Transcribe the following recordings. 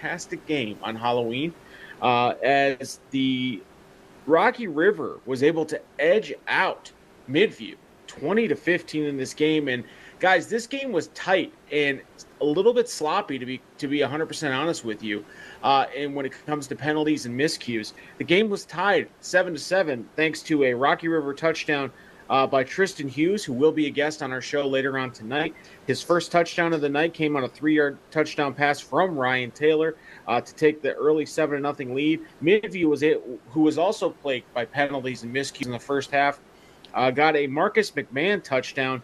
fantastic game on Halloween as the Rocky River was able to edge out Midview 20-15 in this game. And guys, this game was tight and a little bit sloppy to be 100% honest with you. And when it comes to penalties and miscues, the game was tied 7-7 thanks to a Rocky River touchdown by Tristan Hughes, who will be a guest on our show later on tonight. His first touchdown of the night came on a 3-yard touchdown pass from Ryan Taylor to take the early 7-0 lead. Midview, who was also plagued by penalties and miscues in the first half, got a Marcus McMahon touchdown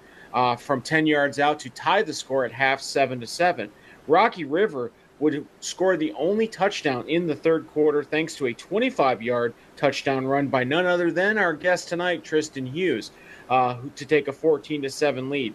from 10 yards out to tie the score at half 7-7. Rocky River would score the only touchdown in the third quarter thanks to a 25-yard touchdown run by none other than our guest tonight, Tristan Hughes, to take a 14-7 lead.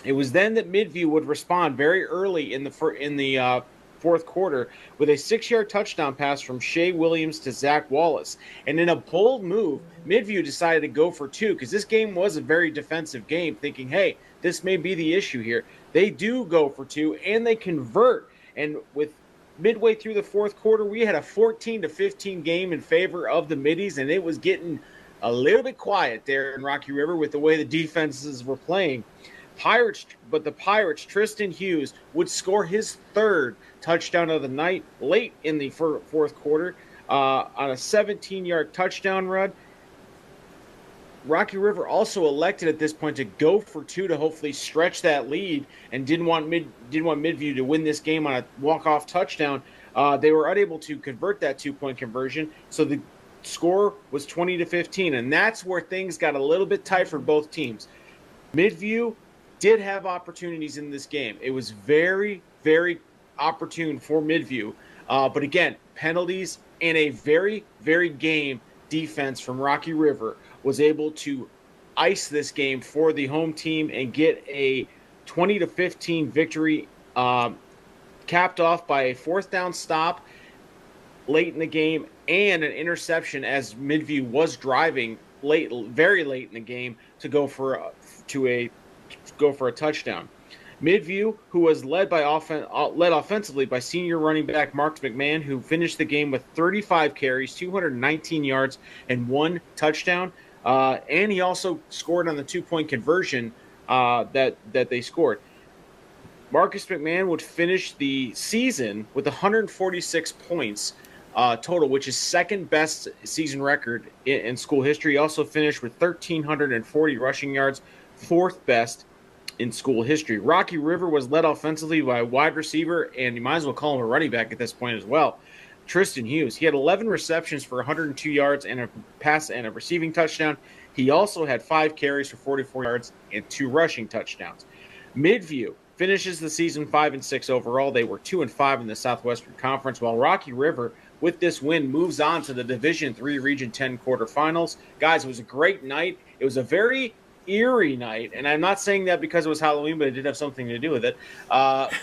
It was then that Midview would respond very early in the fourth quarter with a 6-yard touchdown pass from Shea Williams to Zach Wallace. And in a bold move, Midview decided to go for two because this game was a very defensive game, thinking, hey, this may be the issue here. They do go for two, and they convert. And with midway through the fourth quarter, we had a 14-15 game in favor of the Middies, and it was getting a little bit quiet there in Rocky River with the way the defenses were playing. But the Pirates, Tristan Hughes, would score his third touchdown of the night late in the fourth quarter on a 17-yard touchdown run. Rocky River also elected at this point to go for two to hopefully stretch that lead, and didn't want Midview to win this game on a walk-off touchdown. They were unable to convert that two-point conversion, so the score was 20-15, and that's where things got a little bit tight for both teams. Midview did have opportunities in this game. It was very, very opportune for Midview, but again, penalties and a very, very game defense from Rocky River was able to ice this game for the home team and get a 20-15 victory, capped off by a fourth down stop late in the game and an interception as Midview was driving very late in the game to go for a touchdown. Midview, who was led offensively by senior running back Marcus McMahon, who finished the game with 35 carries, 219 yards, and 1 touchdown. And he also scored on the two-point conversion that they scored. Marcus McMahon would finish the season with 146 points total, which is second best season record in school history. He also finished with 1,340 rushing yards, fourth best in school history. Rocky River was led offensively by a wide receiver, and you might as well call him a running back at this point as well, Tristan Hughes. He had 11 receptions for 102 yards and a pass and a receiving touchdown. He also had 5 carries for 44 yards and 2 rushing touchdowns. Midview finishes the season 5-6 overall. They were 2-5 in the Southwestern Conference, while Rocky River, with this win, moves on to the Division III Region 10 quarterfinals. Guys, it was a great night. It was a very eerie night, and I'm not saying that because it was Halloween, but it did have something to do with it,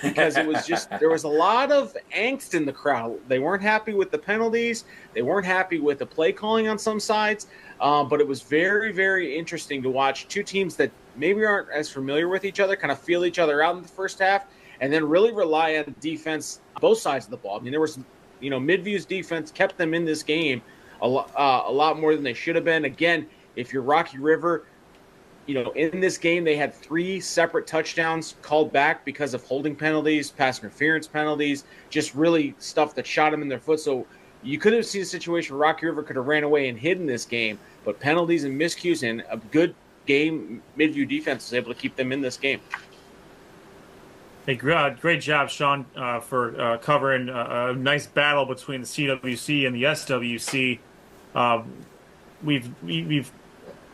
because it was just, there was a lot of angst in the crowd. They weren't happy with the penalties. They weren't happy with the play calling on some sides, but it was very, very interesting to watch two teams that maybe aren't as familiar with each other kind of feel each other out in the first half and then really rely on defense on both sides of the ball. I mean, there was, Midview's defense kept them in this game a lot more than they should have been. Again, if you're Rocky River, in this game, they had 3 separate touchdowns called back because of holding penalties, pass interference penalties, just really stuff that shot them in their foot. So you could have seen a situation where Rocky River could have ran away and hidden this game, but penalties and miscues and a good game, Midview defense was able to keep them in this game. Hey, great job, Sean, for covering a nice battle between the CWC and the SWC. We've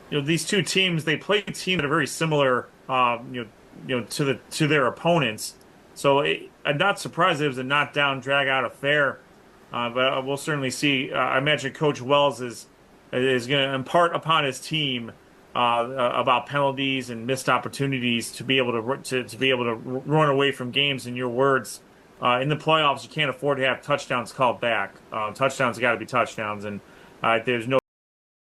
these two teams, they play teams that are very similar, to their opponents. So I'm not surprised it was a knockdown, drag-out affair. But we'll certainly see. I imagine Coach Wells is going to impart upon his team about penalties and missed opportunities to be able to run away from games. In your words, in the playoffs, you can't afford to have touchdowns called back. Touchdowns got to be touchdowns, and there's no